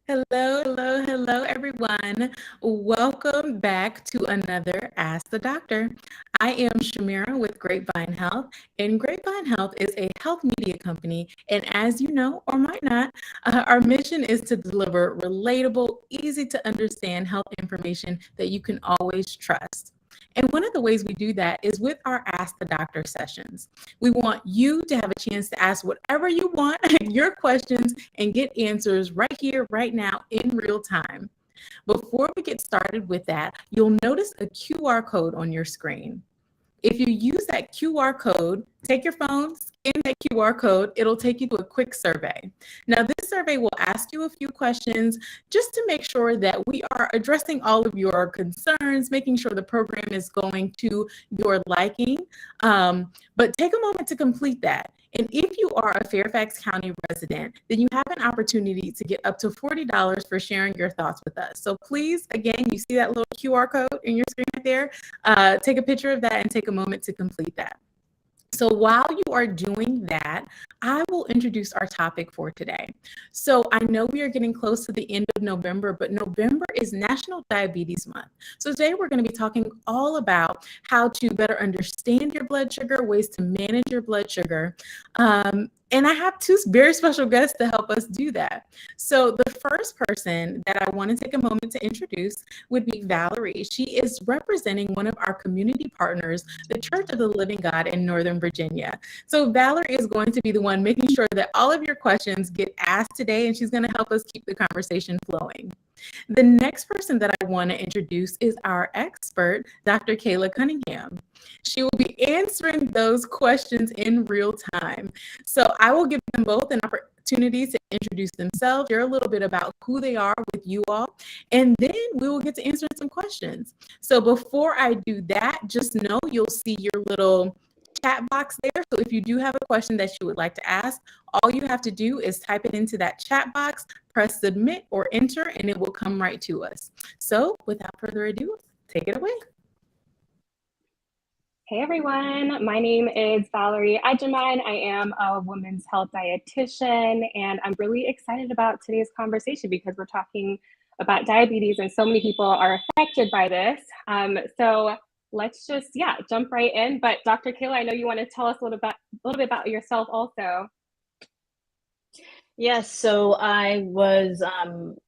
Hello, everyone. Welcome back to another Ask the Doctor. I am Shamira with Grapevine Health, and Grapevine Health is a health media company. And as you know, or might not, our mission is to deliver relatable, easy to understand health information that you can always trust. And one of the ways we do that is with our Ask the Doctor sessions. We want you to have a chance to ask whatever you want, your questions, and get answers right here, right now, in real time. Before we get started with that, you'll notice a QR code on your screen. If you use that QR code, take your phone, scan that QR code, it'll take you to a quick survey. Now, this survey will ask you a few questions just to make sure that we are addressing all of your concerns, making sure the program is going to your liking. But take a moment to complete that. And if you are a Fairfax County resident, then you have an opportunity to get up to $40 for sharing your thoughts with us. So please, again, you see that little QR code in your screen right there? Take a picture of that and take a moment to complete that. So while you are doing that, I will introduce our topic for today. So I know we are getting close to the end of November, but November is National Diabetes Month. So today we're going to be talking all about how to better understand your blood sugar, ways to manage your blood sugar. And I have two very special guests to help us do that. So the first person that I want to take a moment to introduce would be Valerie. She is representing one of our community partners, the Church of the Living God in Northern Virginia. So Valerie is going to be the one making sure that all of your questions get asked today, and she's going to help us keep the conversation flowing. The next person that I want to introduce is our expert, Dr. Kayla Cunningham. She will be answering those questions in real time. So I will give them both an opportunity to introduce themselves, share a little bit about who they are with you all, and then we will get to answer some questions. So before I do that, just know you'll see your little chat box there. So if you do have a question that you would like to ask, all you have to do is type it into that chat box, press submit or enter, and it will come right to us. So without further ado, take it away. Hey everyone, my name is Valerie Ajaman. I am a women's health dietitian, and I'm really excited about today's conversation because we're talking about diabetes and so many people are affected by this. So let's just, jump right in. But Dr. Kayla, I know you want to tell us a little bit about yourself also. Yes, so I was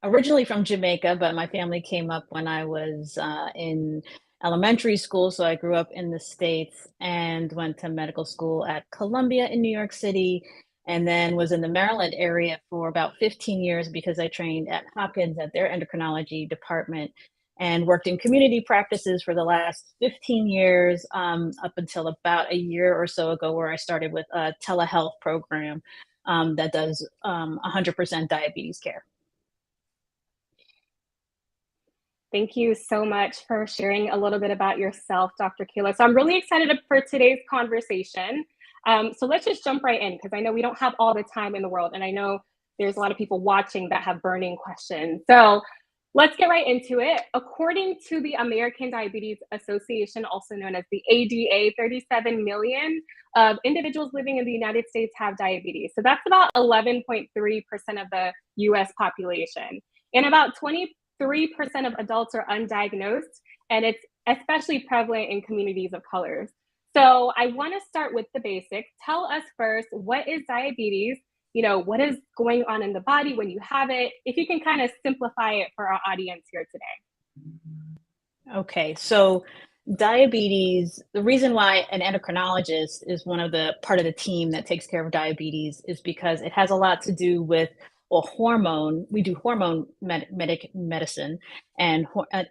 originally from Jamaica, but my family came up when I was in elementary school. So I grew up in the States and went to medical school at Columbia in New York City, and then was in the Maryland area for about 15 years because I trained at Hopkins at their endocrinology department and worked in community practices for the last 15 years up until about a year or so ago, where I started with a telehealth program that does 100% diabetes care. Thank you so much for sharing a little bit about yourself, Dr. Kayla. So I'm really excited for today's conversation. So let's just jump right in because I know we don't have all the time in the world, and I know there's a lot of people watching that have burning questions. So let's get right into it. According to the American Diabetes Association, also known as the ADA, 37 million of individuals living in the United States have diabetes. So that's about 11.3% of the US population. And about 23% of adults are undiagnosed, and it's especially prevalent in communities of colors. So I want to start with the basics. Tell us first, what is diabetes? What is going on in the body when you have it? If you can kind of simplify it for our audience here today. Okay, so diabetes, the reason why an endocrinologist is part of the team that takes care of diabetes is because it has a lot to do with a hormone. We do hormone medicine, and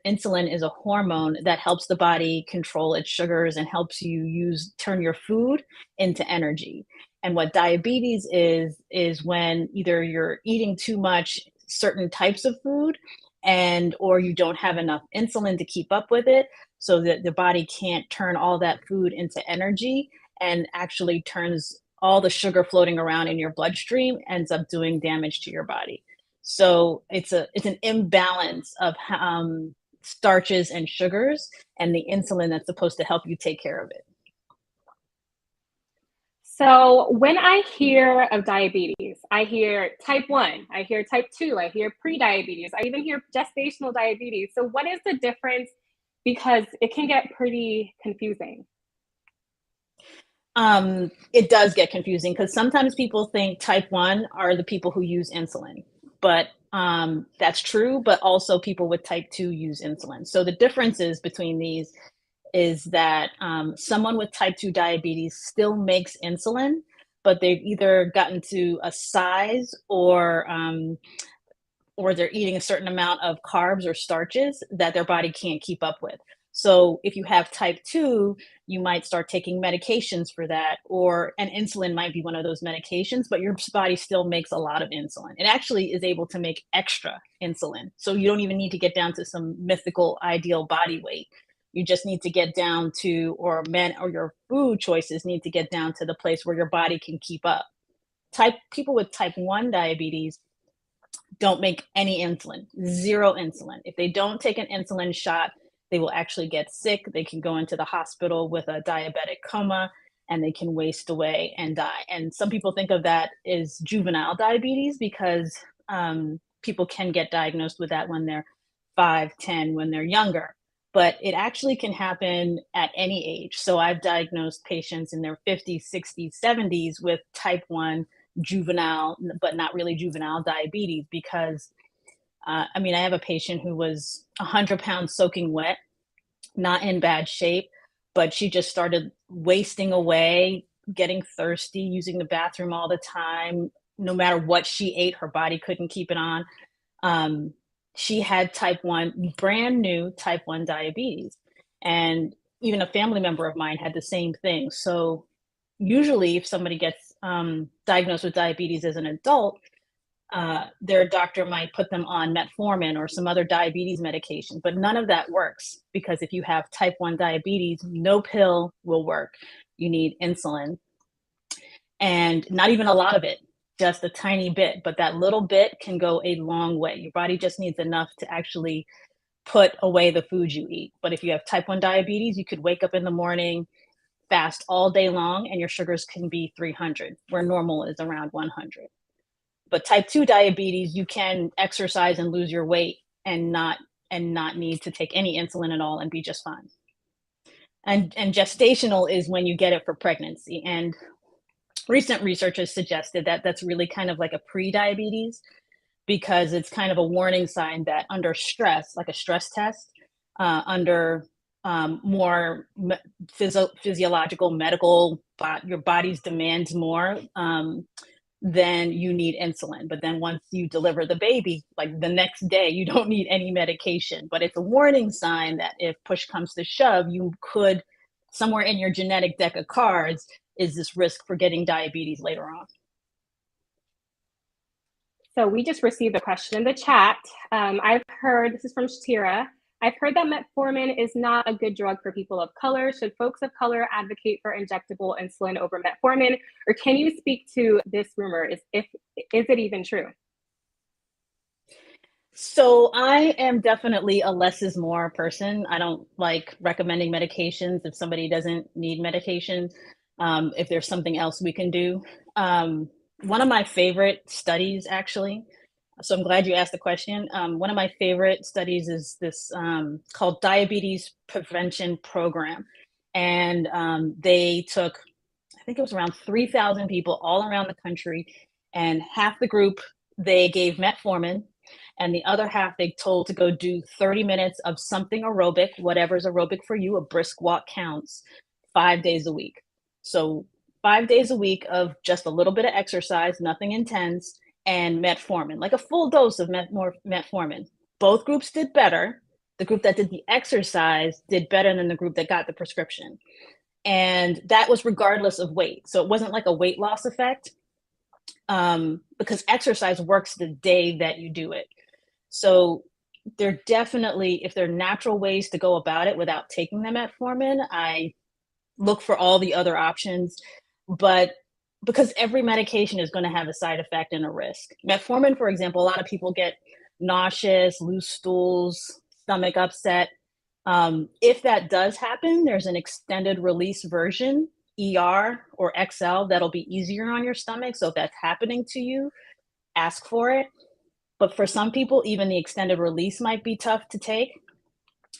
insulin is a hormone that helps the body control its sugars and helps you turn your food into energy. And what diabetes is when either you're eating too much certain types of food or you don't have enough insulin to keep up with it, so that the body can't turn all that food into energy and actually turns all the sugar floating around in your bloodstream, ends up doing damage to your body. So it's an imbalance of starches and sugars and the insulin that's supposed to help you take care of it. So when I hear of diabetes, I hear type 1, I hear type 2, I hear pre-diabetes, I even hear gestational diabetes. So what is the difference? Because it can get pretty confusing. It does get confusing because sometimes people think type 1 are the people who use insulin, but that's true, but also people with type 2 use insulin. So the differences between these is that someone with type 2 diabetes still makes insulin, but they've either gotten to a size or they're eating a certain amount of carbs or starches that their body can't keep up with. So if you have type 2, you might start taking medications for that, or and insulin might be one of those medications, but your body still makes a lot of insulin. It actually is able to make extra insulin. So you don't even need to get down to some mythical ideal body weight. You just need to get down to, or men or your food choices need to get down to the place where your body can keep up. People with type 1 diabetes don't make any insulin, zero insulin. If they don't take an insulin shot, they will actually get sick. They can go into the hospital with a diabetic coma and they can waste away and die. And some people think of that as juvenile diabetes because people can get diagnosed with that when they're 5, 10, when they're younger. But it actually can happen at any age. So I've diagnosed patients in their 50s, 60s, 70s with type 1 juvenile, but not really juvenile diabetes because I mean, I have a patient who was 100 pounds soaking wet, not in bad shape, but she just started wasting away, getting thirsty, using the bathroom all the time. No matter what she ate, her body couldn't keep it on. She had type 1, brand new type 1 diabetes. And even a family member of mine had the same thing. So usually if somebody gets diagnosed with diabetes as an adult, their doctor might put them on metformin or some other diabetes medication, but none of that works because if you have type 1 diabetes, no pill will work. You need insulin, and not even a lot of it, just a tiny bit, but that little bit can go a long way. Your body just needs enough to actually put away the food you eat. But if you have type 1 diabetes, you could wake up in the morning, fast all day long, and your sugars can be 300, where normal is around 100. But type 2 diabetes, you can exercise and lose your weight and not need to take any insulin at all and be just fine. And gestational is when you get it for pregnancy. And recent research has suggested that that's really kind of like a pre-diabetes because it's kind of a warning sign that under stress, like a stress test, under more physiological, medical, your body's demands more, then you need insulin. But then once you deliver the baby, like the next day, you don't need any medication. But it's a warning sign that if push comes to shove, you could, somewhere in your genetic deck of cards, is this risk for getting diabetes later on. So we just received a question in the chat. I've heard, this is from Shatira, I've heard that metformin is not a good drug for people of color. Should folks of color advocate for injectable insulin over metformin? Or can you speak to this rumor? Is it even true? So I am definitely a less is more person. I don't like recommending medications if somebody doesn't need medication. If there's something else we can do. One of my favorite studies, actually, so I'm glad you asked the question. One of my favorite studies is this called Diabetes Prevention Program. And they took, I think it was around 3,000 people all around the country, and half the group, they gave metformin, and the other half they told to go do 30 minutes of something aerobic, whatever's aerobic for you, a brisk walk counts, 5 days a week. So 5 days a week of just a little bit of exercise, nothing intense, and metformin, like a full dose of metformin. Both groups did better. The group that did the exercise did better than the group that got the prescription. And that was regardless of weight. So it wasn't like a weight loss effect because exercise works the day that you do it. So there definitely, if there are natural ways to go about it without taking the metformin, I look for all the other options. But because every medication is going to have a side effect and a risk. Metformin, for example, a lot of people get nauseous, loose stools, stomach upset. If that does happen, there's an extended release version ER or XL that'll be easier on your stomach. So if that's happening to you, ask for it. But for some people, even the extended release might be tough to take.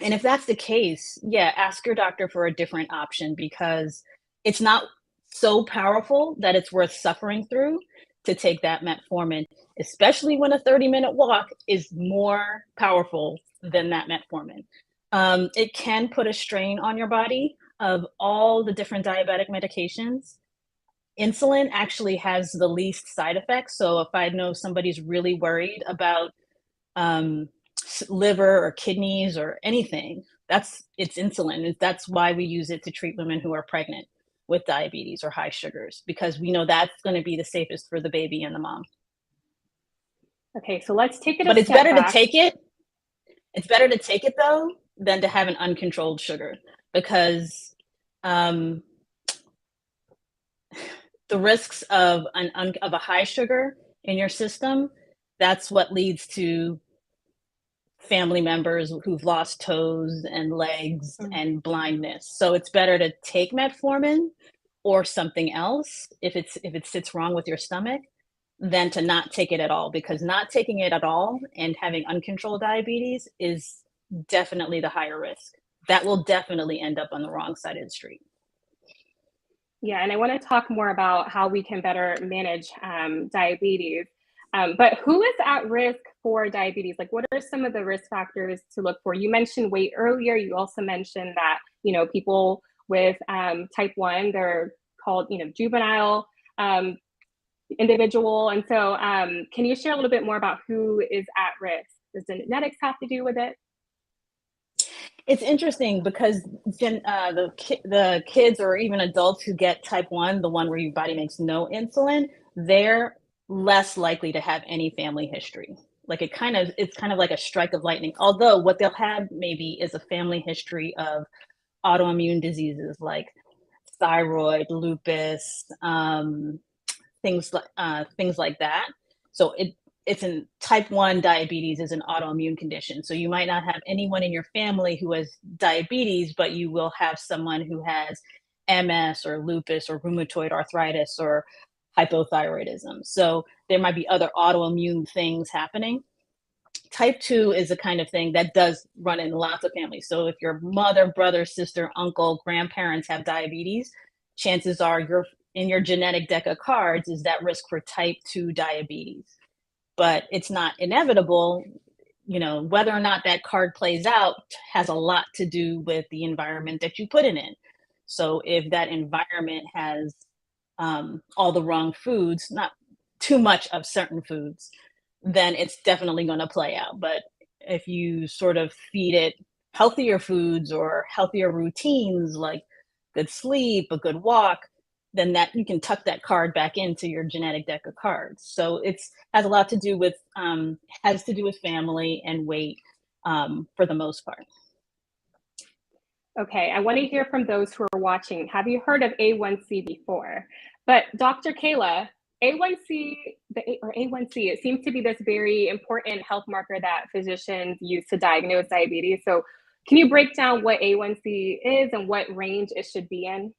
And if that's the case, yeah, ask your doctor for a different option, because it's not so powerful that it's worth suffering through to take that metformin, especially when a 30-minute walk is more powerful than that metformin. It can put a strain on your body. Of all the different diabetic medications, insulin actually has the least side effects. So if I know somebody's really worried about um, liver or kidneys or anything, it's insulin. That's why we use it to treat women who are pregnant with diabetes or high sugars, because we know that's going to be the safest for the baby and the mom. Okay, so let's take it But a it's step better back. to take it. It's better to take it though than to have an uncontrolled sugar, because the risks of a high sugar in your system, that's what leads to family members who've lost toes and legs and blindness. So it's better to take metformin or something else if it sits wrong with your stomach, than to not take it at all, because not taking it at all and having uncontrolled diabetes is definitely the higher risk. That will definitely end up on the wrong side of the street. Yeah, and I want to talk more about how we can better manage diabetes. But who is at risk for diabetes? Like, what are some of the risk factors to look for? You mentioned weight earlier. You also mentioned that, people with type 1, they're called, juvenile individual. And so can you share a little bit more about who is at risk? Does genetics have to do with it? It's interesting because the kids or even adults who get type 1, the one where your body makes no insulin, they're less likely to have any family history. Like it's kind of like a strike of lightning. Although what they'll have maybe is a family history of autoimmune diseases like thyroid, lupus, things like that. So it's in type 1 diabetes is an autoimmune condition. So you might not have anyone in your family who has diabetes, but you will have someone who has MS or lupus or rheumatoid arthritis or hypothyroidism. So there might be other autoimmune things happening. Type 2 is the kind of thing that does run in lots of families. So if your mother, brother, sister, uncle, grandparents have diabetes, chances are you're in your genetic deck of cards is that risk for type 2 diabetes. But it's not inevitable. Whether or not that card plays out has a lot to do with the environment that you put it in. So if that environment has all the wrong foods, not too much of certain foods, then it's definitely going to play out. But if you sort of feed it healthier foods or healthier routines, like good sleep, a good walk, then that you can tuck that card back into your genetic deck of cards. So it's has a lot to do with family and weight for the most part. Okay, I want to hear from those who are watching. Have you heard of A1C before? But Dr. Kayla, A1C, A1C, it seems to be this very important health marker that physicians use to diagnose diabetes. So can you break down what A1C is and what range it should be in?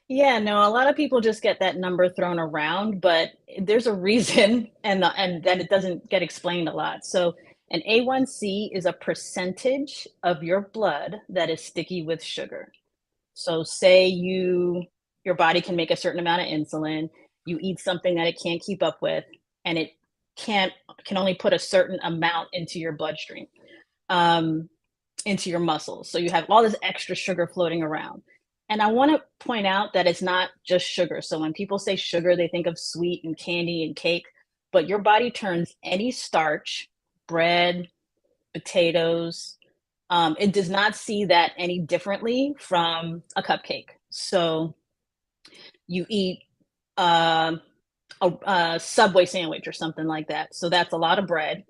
Yeah, no, a lot of people just get that number thrown around, but there's a reason and that it doesn't get explained a lot. So an A1C is a percentage of your blood that is sticky with sugar. So say your body can make a certain amount of insulin, you eat something that it can't keep up with, and it can only put a certain amount into your bloodstream, into your muscles. So you have all this extra sugar floating around. And I want to point out that it's not just sugar. So when people say sugar, they think of sweet and candy and cake, but your body turns any starch, bread, potatoes, it does not see that any differently from a cupcake. So you eat a Subway sandwich or something like that. So that's a lot of bread.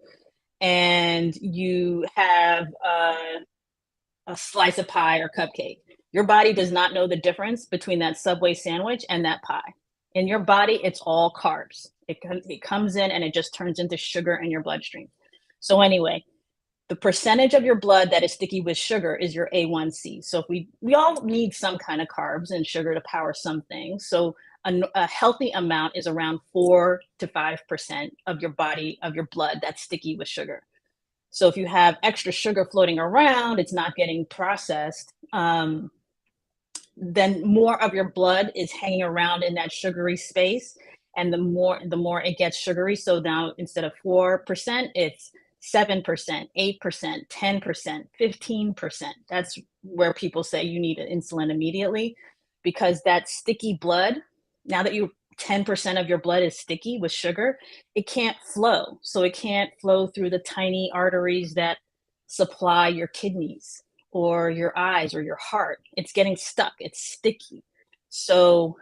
And you have a slice of pie or cupcake. Your body does not know the difference between that Subway sandwich and that pie. In your body, it's all carbs. It comes in and it just turns into sugar in your bloodstream. So anyway, the percentage of your blood that is sticky with sugar is your A1C. So if we all need some kind of carbs and sugar to power some things. So a healthy amount is around 4 to 5% of your body, of your blood that's sticky with sugar. So if you have extra sugar floating around, it's not getting processed, then more of your blood is hanging around in that sugary space. And the more it gets sugary. So now instead of 4%, it's 7%, 8%, 10%, 15%. That's where people say you need insulin immediately, because that sticky blood, now that 10% of your blood is sticky with sugar, it can't flow. So it can't flow through the tiny arteries that supply your kidneys or your eyes or your heart. It's getting stuck, it's sticky. So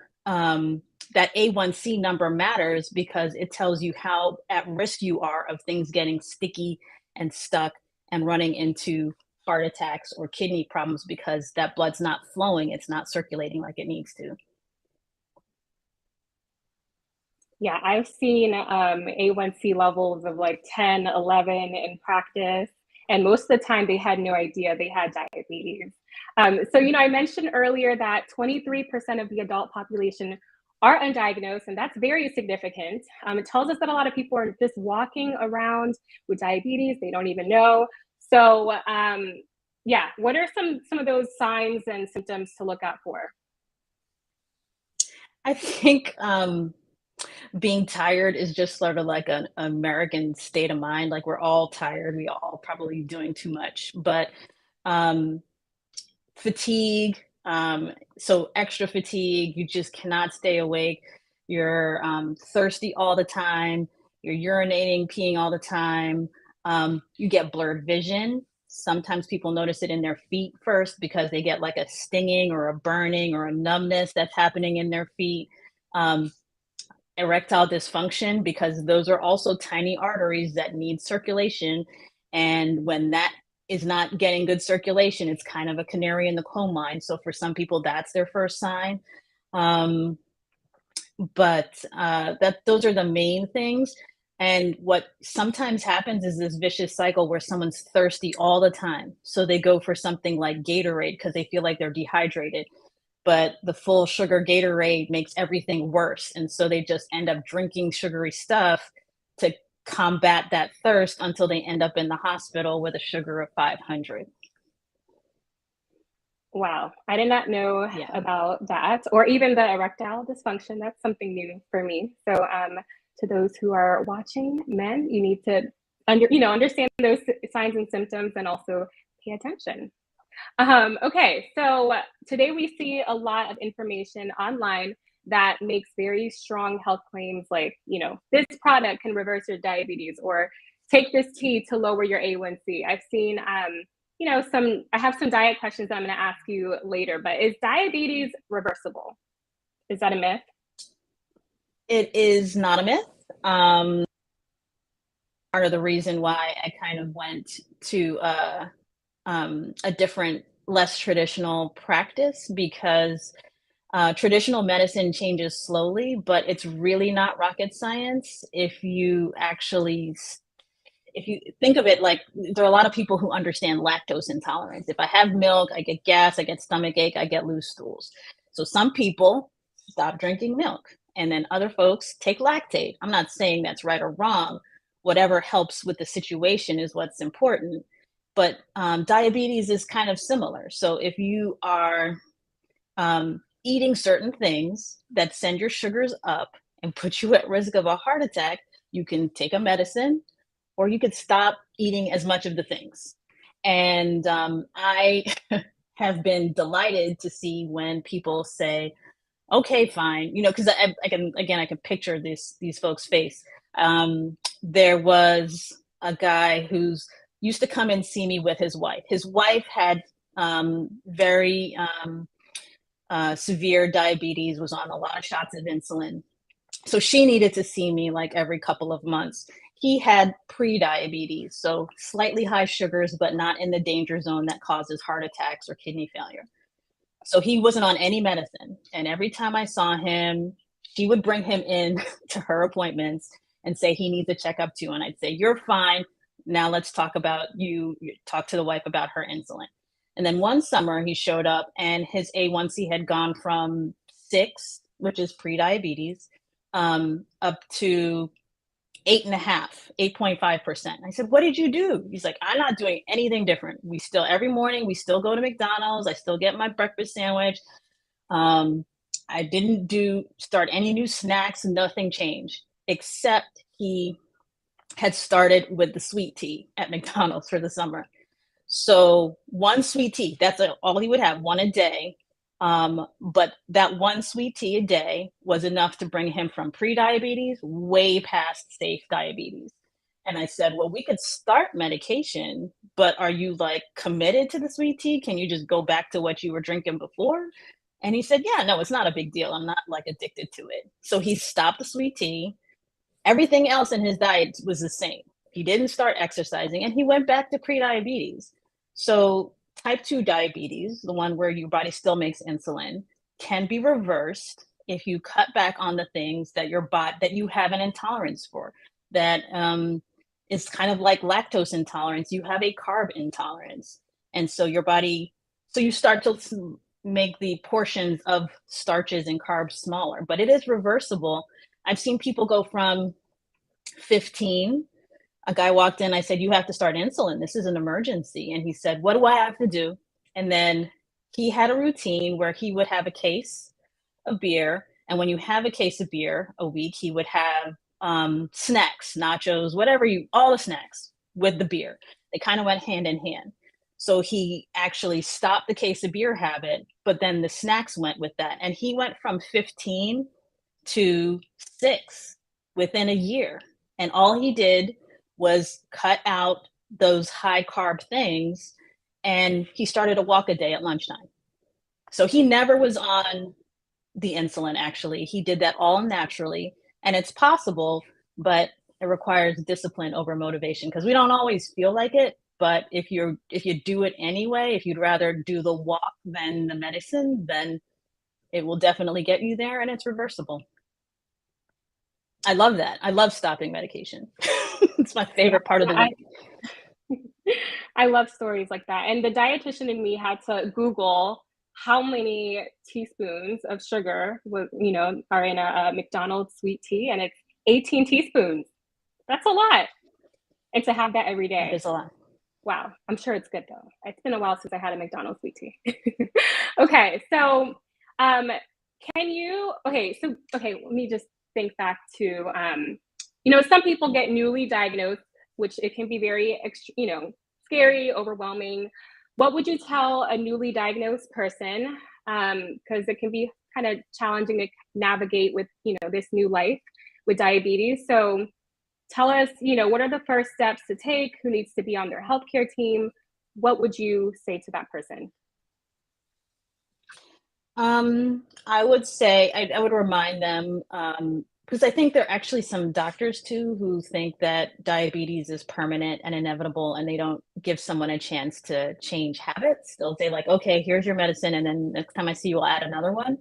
that A1C number matters because it tells you how at risk you are of things getting sticky and stuck and running into heart attacks or kidney problems because that blood's not flowing, it's not circulating like it needs to. Yeah, I've seen A1C levels of like 10, 11 in practice. And most of the time they had no idea they had diabetes. So, I mentioned earlier that 23% of the adult population are undiagnosed, and that's very significant. It tells us that a lot of people are just walking around with diabetes, they don't even know. So, yeah, what are some of those signs and symptoms to look out for? I think being tired is just sort of like an American state of mind. Like we're all tired, we all probably doing too much, but um, fatigue, so extra fatigue, you just cannot stay awake. You're thirsty all the time. You're urinating, peeing all the time. You get blurred vision. Sometimes people notice it in their feet first because they get like a stinging or a burning or a numbness that's happening in their feet. Erectile dysfunction, because those are also tiny arteries that need circulation. And when that is not getting good circulation, it's kind of a canary in the coal mine. So for some people, that's their first sign. But those are the main things. And what sometimes happens is this vicious cycle where someone's thirsty all the time. So they go for something like Gatorade because they feel like they're dehydrated, but the full sugar Gatorade makes everything worse. And so they just end up drinking sugary stuff to combat that thirst until they end up in the hospital with a sugar of 500. Wow, I did not know about that, or even the erectile dysfunction. That's something new for me. So, to those who are watching, men, you need to understand those signs and symptoms, and also pay attention. Okay, so today we see a lot of information online that makes very strong health claims like, this product can reverse your diabetes, or take this tea to lower your A1C. I've seen, I have some diet questions that I'm going to ask you later, but is diabetes reversible? Is that a myth? It is not a myth. Part of the reason why I kind of went to a different, less traditional practice, because traditional medicine changes slowly, but it's really not rocket science. If you think of it, like there are a lot of people who understand lactose intolerance. If I have milk, I get gas, I get stomach ache, I get loose stools. So some people stop drinking milk, and then other folks take lactate. I'm not saying that's right or wrong. Whatever helps with the situation is what's important. But diabetes is kind of similar. So if you are eating certain things that send your sugars up and put you at risk of a heart attack, you can take a medicine, or you could stop eating as much of the things. And I have been delighted to see when people say, okay, fine, because I can picture these folks' face. There was a guy who's used to come and see me with his wife. His wife had very severe diabetes, was on a lot of shots of insulin. So she needed to see me like every couple of months. He had pre-diabetes, so slightly high sugars, but not in the danger zone that causes heart attacks or kidney failure. So he wasn't on any medicine. And every time I saw him, she would bring him in to her appointments and say he needs a checkup too. And I'd say, you're fine. Now let's talk about you talk to the wife about her insulin. And then one summer he showed up and his A1C had gone from 6, which is pre-diabetes, up to 8.5, 8.5%. I said, what did you do? He's like, I'm not doing anything different. We still, every morning, we still go to McDonald's. I still get my breakfast sandwich. I didn't start any new snacks. Nothing changed, except he had started with the sweet tea at McDonald's for the summer. So one sweet tea, that's all he would have, one a day. But that one sweet tea a day was enough to bring him from pre-diabetes way past safe diabetes. And I said, well, we could start medication, but are you like committed to the sweet tea? Can you just go back to what you were drinking before? And he said, yeah, no, it's not a big deal. I'm not like addicted to it. So he stopped the sweet tea. Everything else in his diet was the same. He didn't start exercising and he went back to pre-diabetes. So type 2 diabetes, the one where your body still makes insulin, can be reversed if you cut back on the things that that you have an intolerance for. That is kind of like lactose intolerance. You have a carb intolerance. And so your body, so you start to make the portions of starches and carbs smaller, but it is reversible. I've seen people go from 15. A guy walked in, I said, you have to start insulin. This is an emergency. And he said, what do I have to do? And then he had a routine where he would have a case of beer. And when you have a case of beer a week, he would have snacks, nachos, all the snacks with the beer. They kind of went hand in hand. So he actually stopped the case of beer habit, but then the snacks went with that. And he went from 15 to 6 within a year. And all he did was cut out those high carb things, and he started a walk a day at lunchtime. So he never was on the insulin, actually. He did that all naturally, and it's possible, but it requires discipline over motivation because we don't always feel like it. But if you do it anyway, if you'd rather do the walk than the medicine, then it will definitely get you there, and it's reversible. I love that. I love stopping medication. It's my favorite part of the week. I love stories like that. And the dietitian in me had to Google how many teaspoons of sugar are in a McDonald's sweet tea, and it's 18 teaspoons. That's a lot. And to have that every day. It's a lot. Wow. I'm sure it's good though. It's been a while since I had a McDonald's sweet tea. Okay. So, let me just think back to, some people get newly diagnosed, which it can be very, scary, overwhelming. What would you tell a newly diagnosed person? Because it can be kind of challenging to navigate with, this new life with diabetes. So tell us, what are the first steps to take? Who needs to be on their healthcare team? What would you say to that person? I would say I would remind them, because I think there are actually some doctors too who think that diabetes is permanent and inevitable, and they don't give someone a chance to change habits. They'll say like, okay, here's your medicine, and then next time I see you, I'll add another one.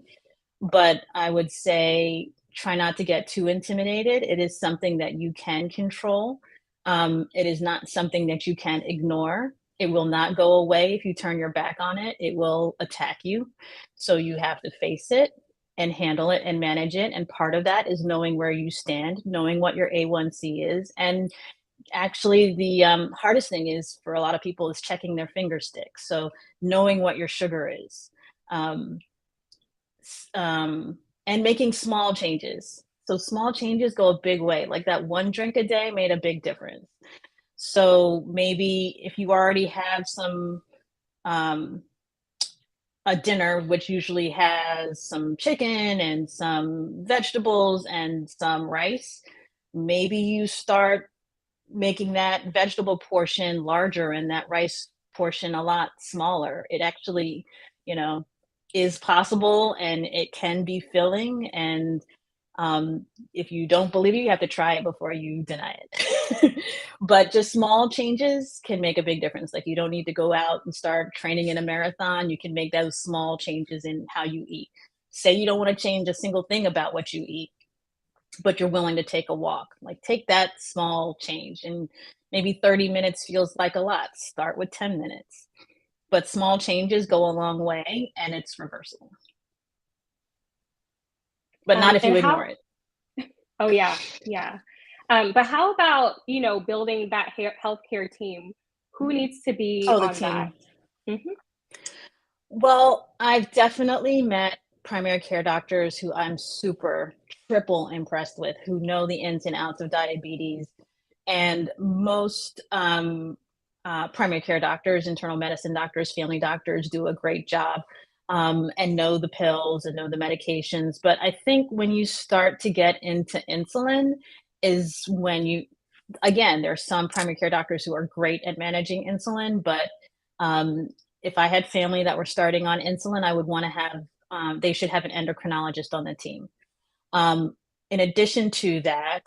But I would say try not to get too intimidated. It is something that you can control. It is not something that you can ignore. It will not go away if you turn your back on it. It will attack you. So you have to face it and handle it and manage it. And part of that is knowing where you stand, knowing what your A1C is. And actually the hardest thing is for a lot of people is checking their finger sticks. So knowing what your sugar is. And making small changes. So small changes go a big way. Like that one drink a day made a big difference. So maybe if you already have some a dinner, which usually has some chicken and some vegetables and some rice, maybe you start making that vegetable portion larger and that rice portion a lot smaller. It actually, is possible and it can be filling. And if you don't believe it, you have to try it before you deny it. But just small changes can make a big difference. Like you don't need to go out and start training in a marathon. You can make those small changes in how you eat. Say you don't want to change a single thing about what you eat, but you're willing to take a walk. Like take that small change and Maybe 30 minutes feels like a lot. Start with 10 minutes. But small changes go a long way, and it's reversible. But not if you ignore it. Oh, yeah. Yeah. But how about, building that healthcare team? Who needs to be Oh, the on that? team. Well, I've definitely met primary care doctors who I'm super triple impressed with, who know the ins and outs of diabetes. And most primary care doctors, internal medicine doctors, family doctors do a great job, and know the pills and know the medications. But I think when you start to get into insulin is when again, there's some primary care doctors who are great at managing insulin, but um, if I had family that were starting on insulin, I would want to have, they should have an endocrinologist on the team. In addition to that,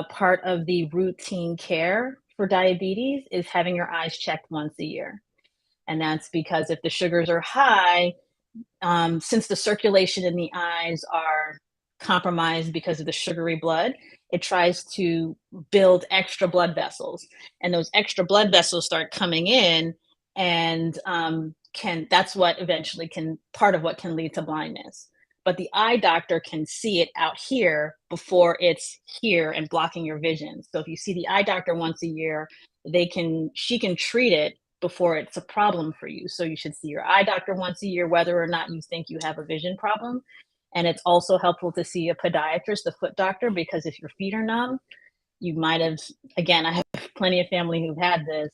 part of the routine care for diabetes is having your eyes checked once a year. And that's because if the sugars are high, since the circulation in the eyes are compromised because of the sugary blood, it tries to build extra blood vessels. And those extra blood vessels start coming in, and that's what eventually part of what can lead to blindness. But the eye doctor can see it out here before it's here and blocking your vision. So if you see the eye doctor once a year, she can treat it before it's a problem for you. So you should see your eye doctor once a year, whether or not you think you have a vision problem. And it's also helpful to see a podiatrist, a foot doctor, because if your feet are numb, you might have, again, I have plenty of family who've had this.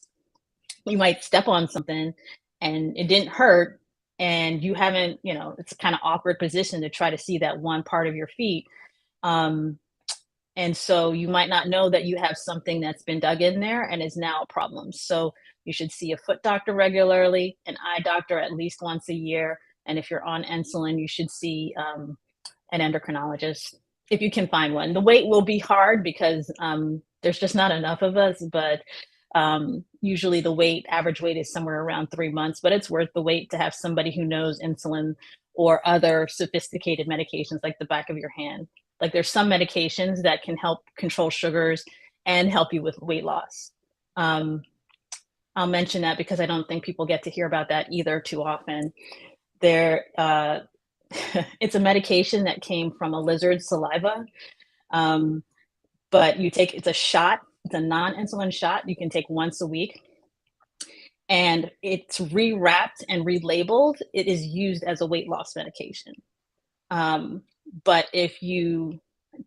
You might step on something and it didn't hurt, and you haven't, it's a kind of awkward position to try to see that one part of your feet. And so you might not know that you have something that's been dug in there and is now a problem. So you should see a foot doctor regularly, an eye doctor at least once a year. And if you're on insulin, you should see an endocrinologist if you can find one. The wait will be hard because there's just not enough of us, but usually the average wait is somewhere around 3 months, but it's worth the wait to have somebody who knows insulin or other sophisticated medications like the back of your hand. Like there's some medications that can help control sugars and help you with weight loss. I'll mention that because I don't think people get to hear about that either too often. It's a medication that came from a lizard's saliva, but it's a shot. It's a non-insulin shot you can take once a week, and it's rewrapped and relabeled. It is used as a weight loss medication. But if you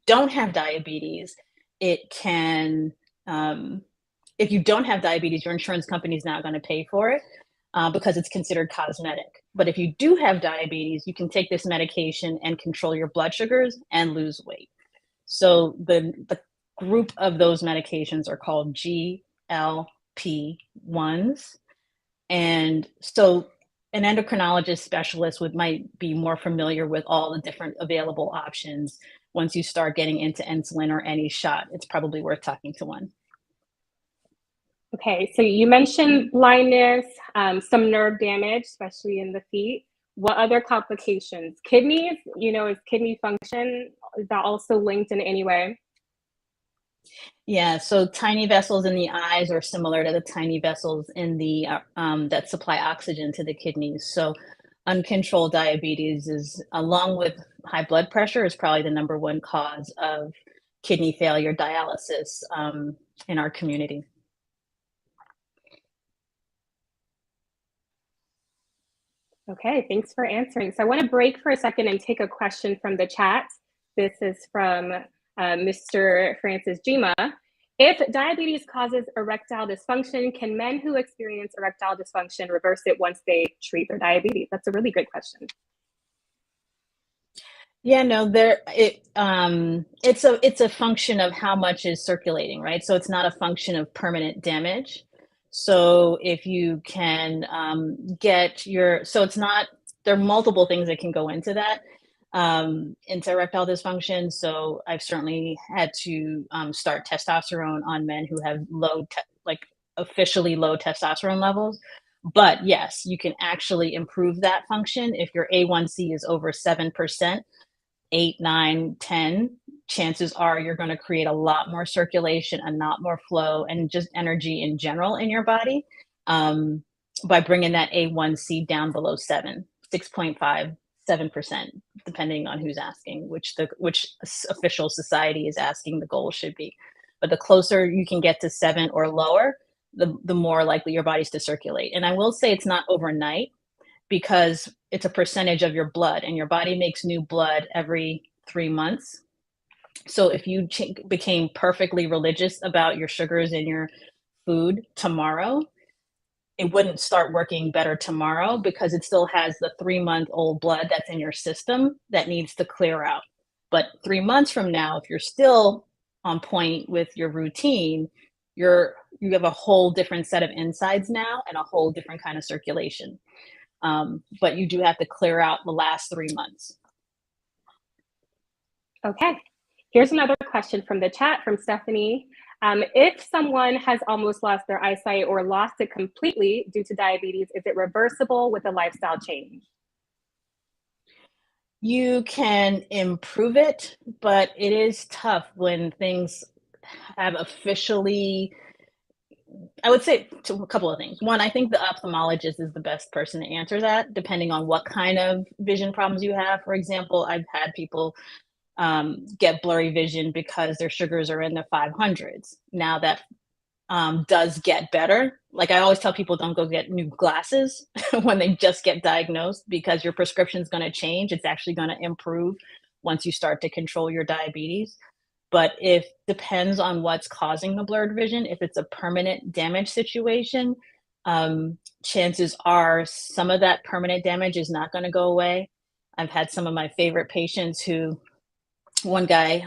don't have diabetes, if you don't have diabetes, your insurance company is not going to pay for it because it's considered cosmetic. But if you do have diabetes, you can take this medication and control your blood sugars and lose weight. So the group of those medications are called GLP-1s. And so an endocrinologist specialist might be more familiar with all the different available options. Once you start getting into insulin or any shot, it's probably worth talking to one. Okay, so you mentioned blindness, some nerve damage, especially in the feet. What other complications? Kidneys, is kidney function, is that also linked in any way? Yeah, so tiny vessels in the eyes are similar to the tiny vessels in the that supply oxygen to the kidneys. So uncontrolled diabetes is, along with high blood pressure, is probably the number one cause of kidney failure dialysis in our community. Okay, thanks for answering. So I want to break for a second and take a question from the chat. This is from Mr. Francis Jima. If diabetes causes erectile dysfunction, can men who experience erectile dysfunction reverse it once they treat their diabetes? That's a really good question. Yeah, no, it's a function of how much is circulating, right? So it's not a function of permanent damage. So if you can there are multiple things that can go into that, into erectile dysfunction. So I've certainly had to start testosterone on men who have officially low testosterone levels. But yes, you can actually improve that function if your A1C is over 7%, 8, 9, 10. chances are you're going to create a lot more circulation, a lot more flow, and just energy in general in your body, by bringing that A1C down below 6.5, 7%, depending on who's asking, which official society is asking the goal should be. But the closer you can get to 7 or lower, the more likely your body's to circulate. And I will say it's not overnight, because it's a percentage of your blood, and your body makes new blood every 3 months. So if you became perfectly religious about your sugars in your food tomorrow, it wouldn't start working better tomorrow, because it still has the 3-month-old blood that's in your system that needs to clear out. But 3 months from now, if you're still on point with your routine, you have a whole different set of insides now and a whole different kind of circulation. But you do have to clear out the last 3 months. Okay. Here's another question from the chat from Stephanie. If someone has almost lost their eyesight or lost it completely due to diabetes, is it reversible with a lifestyle change? You can improve it, but it is tough when things have officially, I would say a couple of things. One, I think the ophthalmologist is the best person to answer that, depending on what kind of vision problems you have. For example, I've had people get blurry vision because their sugars are in the 500s. Now that does get better. Like I always tell people, don't go get new glasses when they just get diagnosed, because your prescription is going to change. It's actually going to improve once you start to control your diabetes. But if depends on what's causing the blurred vision, if it's a permanent damage situation, chances are some of that permanent damage is not going to go away. I've had some of my favorite patients one guy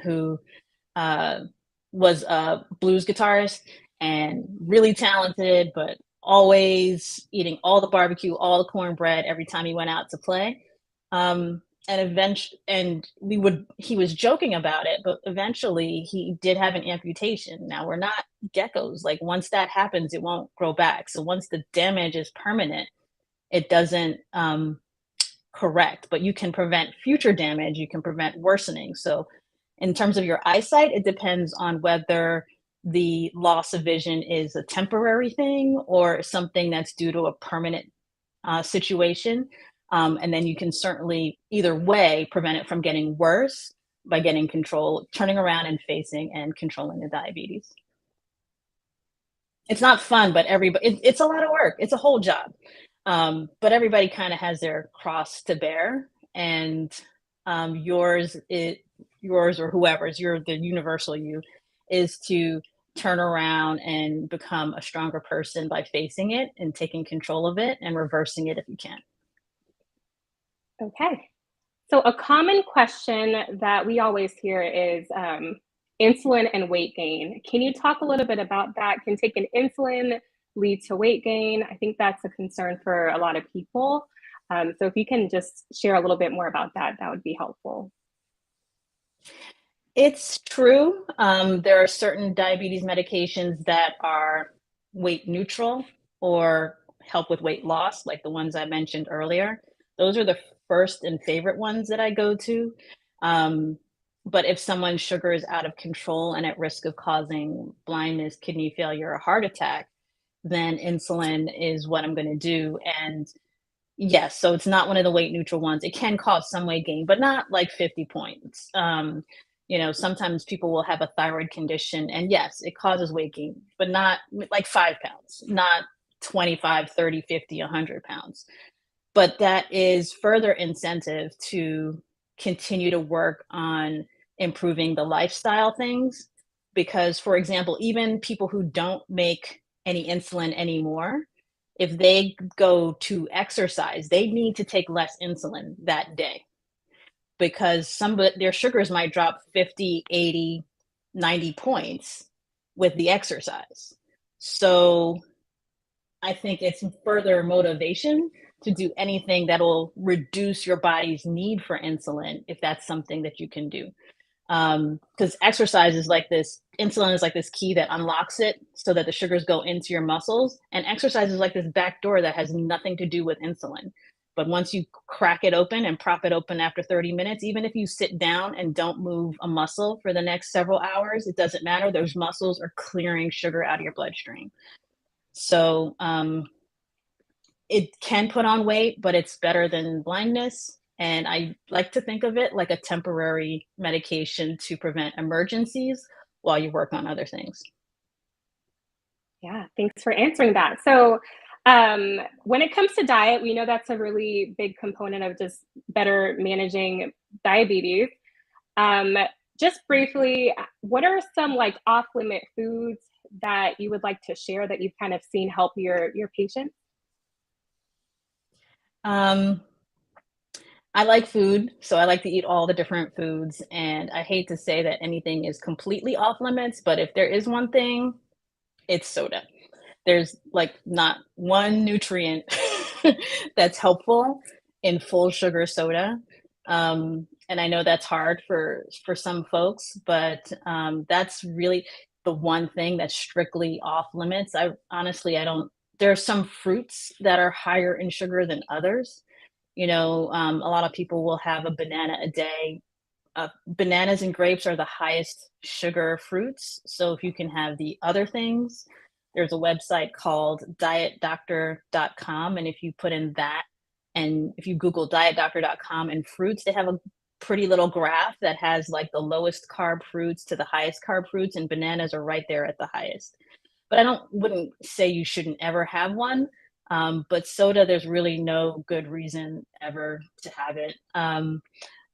who was a blues guitarist and really talented, but always eating all the barbecue, all the cornbread every time he went out to play. He was joking about it, but eventually he did have an amputation. Now we're not geckos. Like once that happens, it won't grow back. So once the damage is permanent, it doesn't correct, but you can prevent future damage. You can prevent worsening. So in terms of your eyesight, it depends on whether the loss of vision is a temporary thing or something that's due to a permanent situation. And then you can certainly either way prevent it from getting worse by getting control, turning around and facing and controlling the diabetes. It's not fun, but it's a lot of work. It's a whole job. But everybody kind of has their cross to bear, and yours or whoever's, the universal you, is to turn around and become a stronger person by facing it and taking control of it and reversing it if you can. Okay. So a common question that we always hear is insulin and weight gain. Can you talk a little bit about that? Can taking insulin lead to weight gain? I think that's a concern for a lot of people. So if you can just share a little bit more about that, that would be helpful. It's true. There are certain diabetes medications that are weight neutral or help with weight loss, like the ones I mentioned earlier. Those are the first and favorite ones that I go to. But if someone's sugar is out of control and at risk of causing blindness, kidney failure, or heart attack, then insulin is what I'm going to do. And yes, so it's not one of the weight neutral ones. It can cause some weight gain, but not like 50 points. Sometimes people will have a thyroid condition, and yes, it causes weight gain, but not like 5 pounds, not 25, 30, 50, 100 pounds. But that is further incentive to continue to work on improving the lifestyle things. Because, for example, even people who don't make any insulin anymore, if they go to exercise, they need to take less insulin that day, because their sugars might drop 50, 80, 90 points with the exercise. So I think it's further motivation to do anything that will reduce your body's need for insulin, if that's something that you can do. Because exercise is like this, insulin is like this key that unlocks it so that the sugars go into your muscles. And exercise is like this back door that has nothing to do with insulin. But once you crack it open and prop it open after 30 minutes, even if you sit down and don't move a muscle for the next several hours, it doesn't matter. Those muscles are clearing sugar out of your bloodstream. So it can put on weight, but it's better than blindness. And I like to think of it like a temporary medication to prevent emergencies while you work on other things. Yeah, thanks for answering that. So, when it comes to diet, we know that's a really big component of just better managing diabetes. Um, just briefly, what are some like off limit foods that you would like to share that you've kind of seen help your patients? Um, I like food, so I like to eat all the different foods. And I hate to say that anything is completely off limits, but if there is one thing, it's soda. There's like not one nutrient that's helpful in full sugar soda. And I know that's hard for some folks, but that's really the one thing that's strictly off limits. I honestly, I don't. There are some fruits that are higher in sugar than others. A lot of people will have a banana a day. Bananas and grapes are the highest sugar fruits. So if you can have the other things, there's a website called dietdoctor.com. And if you put in that, and if you Google dietdoctor.com and fruits, they have a pretty little graph that has like the lowest carb fruits to the highest carb fruits, and bananas are right there at the highest. But wouldn't say you shouldn't ever have one. But soda, there's really no good reason ever to have it.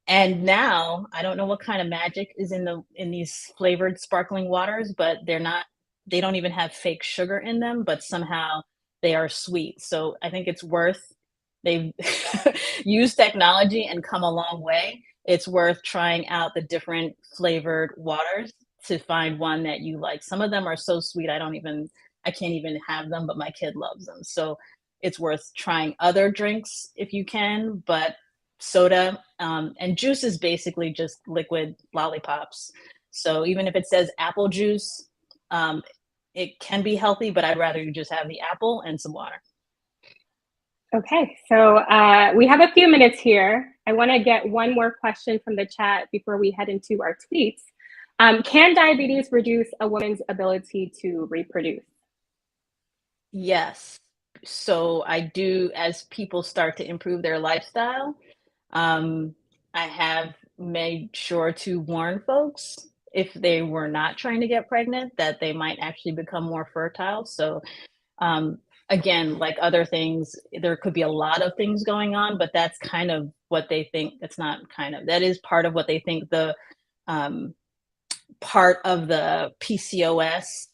And now I don't know what kind of magic is in these flavored sparkling waters, but they don't even have fake sugar in them, but somehow they are sweet. So I think they've used technology and come a long way. It's worth trying out the different flavored waters to find one that you like. Some of them are so sweet I can't even have them, but my kid loves them. So it's worth trying other drinks if you can, but soda and juice is basically just liquid lollipops. So even if it says apple juice, it can be healthy, but I'd rather you just have the apple and some water. Okay, so we have a few minutes here. I want to get one more question from the chat before we head into our tweets. Can diabetes reduce a woman's ability to reproduce? Yes. So I do, as people start to improve their lifestyle, I have made sure to warn folks if they were not trying to get pregnant that they might actually become more fertile. So again, like other things, there could be a lot of things going on, but that's kind of what they think. That is part of what they think the part of the PCOS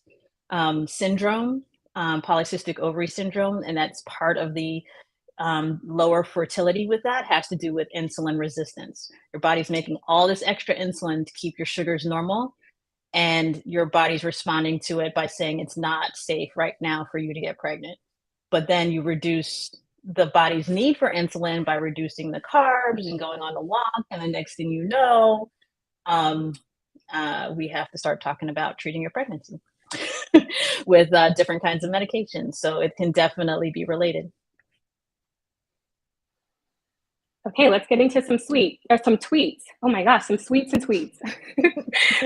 syndrome, polycystic ovary syndrome, and that's part of the lower fertility with that has to do with insulin resistance. Your body's making all this extra insulin to keep your sugars normal, and your body's responding to it by saying it's not safe right now for you to get pregnant. But then you reduce the body's need for insulin by reducing the carbs and going on a walk, and the next thing you know, we have to start talking about treating your pregnancy with different kinds of medications. So it can definitely be related. Okay, let's get into some tweets. Oh my gosh, some sweets and tweets.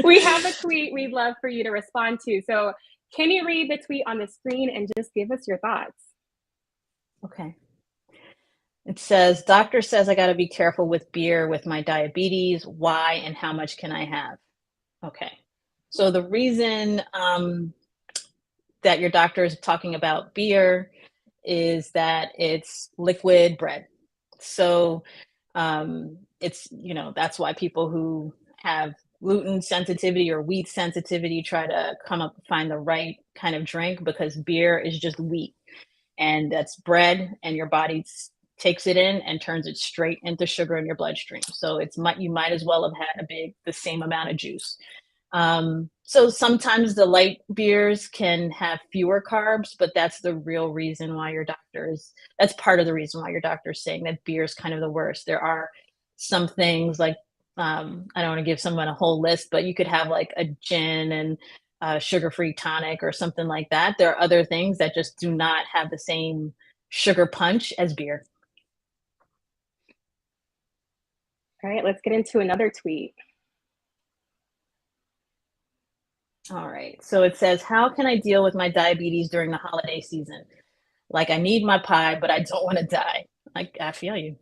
We have a tweet we'd love for you to respond to. So can you read the tweet on the screen and just give us your thoughts? Okay. It says, doctor says I got to be careful with beer with my diabetes. Why and how much can I have? Okay. So the reason that your doctor is talking about beer is that it's liquid bread. So that's why people who have gluten sensitivity or wheat sensitivity try to find the right kind of drink, because beer is just wheat and that's bread, and your body takes it in and turns it straight into sugar in your bloodstream. So you might as well have had the same amount of juice. So sometimes the light beers can have fewer carbs, but that's part of the reason why your doctor is saying that beer is kind of the worst. There are some things like, I don't want to give someone a whole list, but you could have like a gin and sugar-free tonic or something like that. There are other things that just do not have the same sugar punch as beer. All right, let's get into another tweet. All right. So it says, how can I deal with my diabetes during the holiday season? Like, I need my pie, but I don't want to die. I feel you.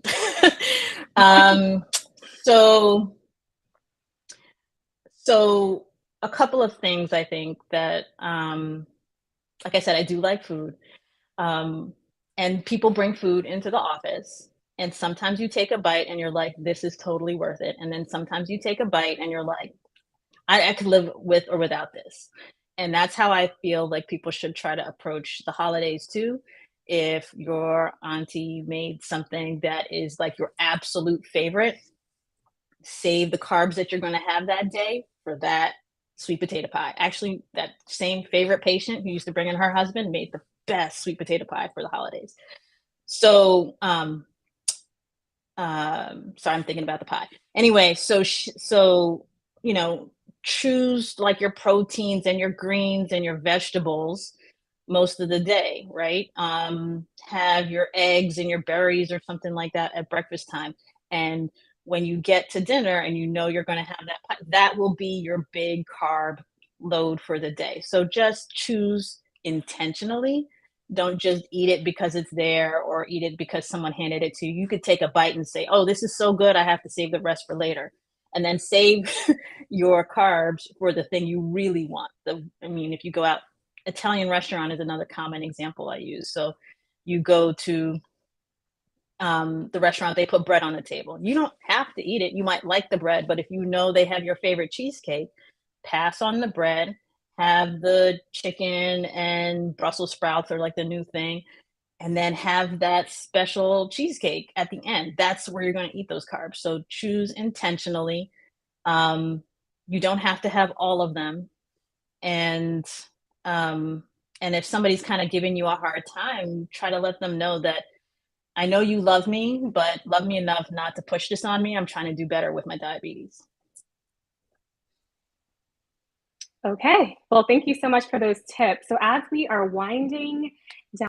um, so, so a couple of things I think that, like I said, I do like food. And people bring food into the office. And sometimes you take a bite and you're like, this is totally worth it. And then sometimes you take a bite and you're like, I could live with or without this. And that's how I feel like people should try to approach the holidays too. If your auntie made something that is like your absolute favorite, save the carbs that you're going to have that day for that sweet potato pie. Actually, that same favorite patient who used to bring in her husband made the best sweet potato pie for the holidays. So, sorry, I'm thinking about the pie. Anyway, so you know, choose like your proteins and your greens and your vegetables most of the day, right? Have your eggs and your berries or something like that at breakfast time. And when you get to dinner and you know you're going to have that pie, that will be your big carb load for the day. So just choose intentionally. Don't just eat it because it's there or eat it because someone handed it to you. You could take a bite and say, oh, this is so good, I have to save the rest for later. And then save your carbs for the thing you really want. I mean, if you go out, Italian restaurant is another common example I use. So you go to the restaurant, they put bread on the table. You don't have to eat it. You might like the bread, but if you know they have your favorite cheesecake, pass on the bread, have the chicken and Brussels sprouts are like the new thing, and then have that special cheesecake at the end. That's where you're going to eat those carbs. So choose intentionally. You don't have to have all of them. And and if somebody's kind of giving you a hard time, try to let them know that I know you love me, but love me enough not to push this on me. I'm trying to do better with my diabetes. Okay, well, thank you so much for those tips. So as we are winding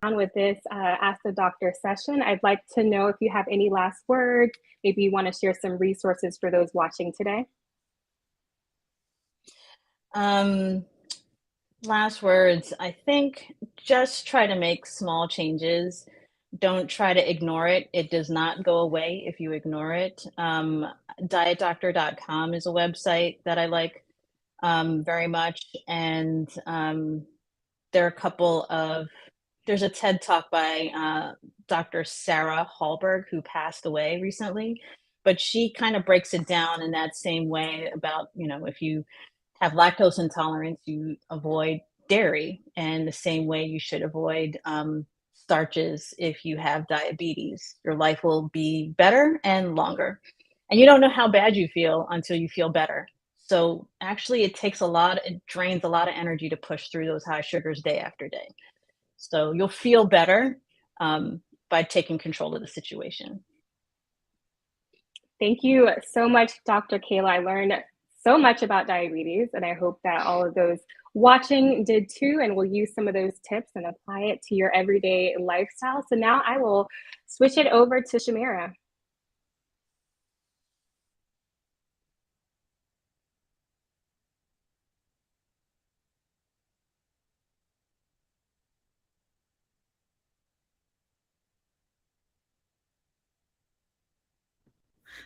down with this Ask the Doctor session, I'd like to know if you have any last words. Maybe you want to share some resources for those watching today. Last words, I think just try to make small changes. Don't try to ignore it. It does not go away if you ignore it. Dietdoctor.com is a website that I like very much. And there are a couple of, there's a TED talk by Dr. Sarah Hallberg, who passed away recently, but she kind of breaks it down in that same way about, you know, if you have lactose intolerance, you avoid dairy, and the same way you should avoid starches if you have diabetes. Your life will be better and longer. And you don't know how bad you feel until you feel better. So actually, it drains a lot of energy to push through those high sugars day after day. So you'll feel better by taking control of the situation. Thank you so much, Dr. Kayla. I learned so much about diabetes, and I hope that all of those watching did too, and will use some of those tips and apply it to your everyday lifestyle. So now I will switch it over to Shamira.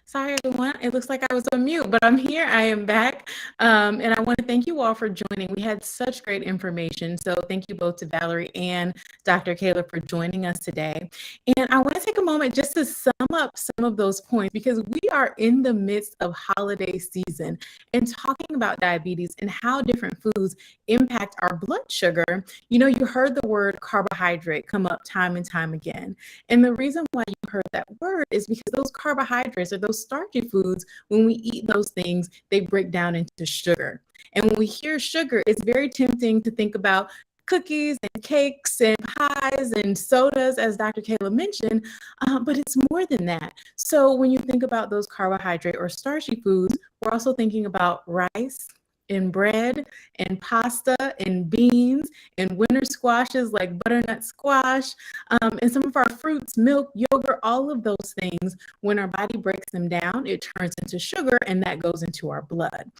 Sorry, everyone. It looks like I was on mute, but I'm here. I am back. And I want to thank you all for joining. We had such great information. So thank you both to Valerie and Dr. Kayla for joining us today. And I want to take a moment just to sum up some of those points, because we are in the midst of holiday season and talking about diabetes and how different foods impact our blood sugar. You know, you heard the word carbohydrate come up time and time again. And the reason why you heard that word is because those carbohydrates or those starchy foods, when we eat those things, they break down into sugar. And when we hear sugar, it's very tempting to think about cookies and cakes and pies and sodas, as Dr. Kayla mentioned, but it's more than that. So when you think about those carbohydrate or starchy foods, we're also thinking about rice, in bread, in pasta, in beans, in winter squashes like butternut squash, and some of our fruits, milk, yogurt, all of those things. When our body breaks them down, it turns into sugar, and that goes into our blood.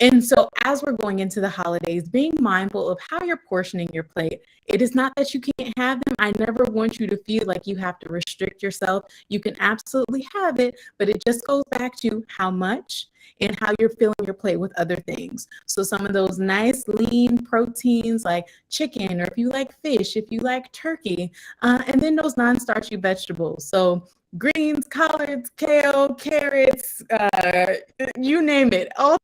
And so as we're going into the holidays, being mindful of how you're portioning your plate. It is not that you can't have them. I never want you to feel like you have to restrict yourself. You can absolutely have it, but it just goes back to how much and how you're filling your plate with other things. So some of those nice lean proteins like chicken, or if you like fish, if you like turkey, and then those non-starchy vegetables. So greens, collards, kale, carrots, you name it, all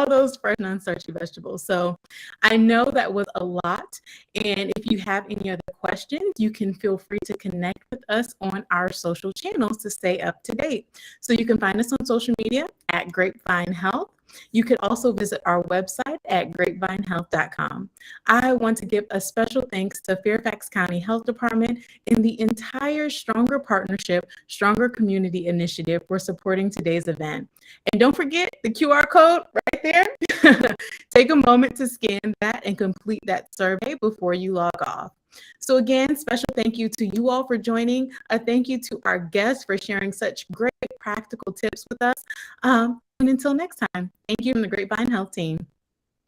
those fresh non-starchy vegetables. So I know that was a lot. And if you have any other questions, you can feel free to connect with us on our social channels to stay up to date. So you can find us on social media at Grapevine Health. You could also visit our website at grapevinehealth.com. I want to give a special thanks to Fairfax County Health Department and the entire Stronger Partnership, Stronger Community Initiative for supporting today's event. And don't forget the QR code right there. Take a moment to scan that and complete that survey before you log off. So again, special thank you to you all for joining. A thank you to our guests for sharing such great practical tips with us. And until next time, thank you from the Grapevine Health team.